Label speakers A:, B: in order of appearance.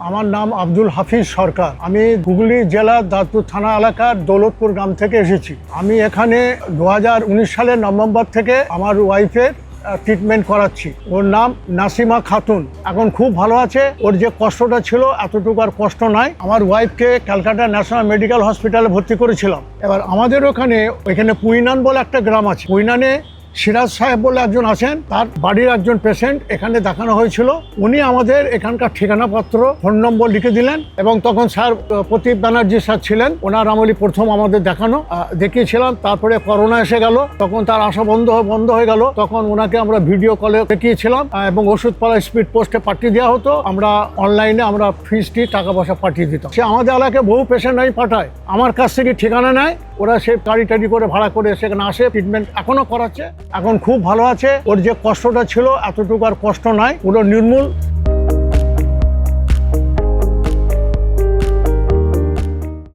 A: আমার নাম আব্দুল হাফিজ সরকার। আমি হুগলি জেলার দাঁতপুর থানা এলাকার দৌলতপুর গ্রাম থেকে এসেছি। আমি এখানে 2019 সালের নভেম্বর থেকে আমার ওয়াইফের ট্রিটমেন্ট করাচ্ছি। ওর নাম নাসিমা খাতুন। এখন খুব ভালো আছে। ওর যে কষ্টটা ছিল এতটুকু আর কষ্ট নাই। আমার ওয়াইফকে ক্যালকাটা ন্যাশনাল মেডিকেল হসপিটালে ভর্তি করেছিলাম। এবার আমাদের ওইখানে পুইনান বলে একটা গ্রাম আছে। পুইনানে সিরাজ সাহেব বলে একজন আছেন, তার বাড়ির একজন পেশেন্ট এখানে দেখানো হয়েছিল। উনি আমাদের এখানকার ঠিকানাপত্র, ফোন নম্বর লিখে দিলেন এবং তখন স্যার প্রদীপ ব্যানার্জি স্যার ছিলেন, ওনার আমলে প্রথম আমাদের দেখিয়েছিলাম। তারপরে করোনা এসে গেল, তখন তার আসা বন্ধ হয়ে গেল। তখন ওনাকে আমরা ভিডিও কলে দেখিয়েছিলাম এবং ওষুধপালা স্পিড পোস্টে পাঠিয়ে দেওয়া হতো। আমরা অনলাইনে ফিসটি টাকা পয়সা পাঠিয়ে দিতাম। সে আমাদের এলাকায় বহু পেশেন্ট আমি পাঠায়, আমার কাছ থেকে ঠিকানা নেয়, ওরা সে গাড়ি টাড়ি করে ভাড়া করে সেখানে আসে, ট্রিটমেন্ট এখনো করাচ্ছে। এখন খুব ভালো আছে। ওর যে কষ্টটা ছিল এতটুকু আর কষ্ট নাই, পুরো নির্মূল।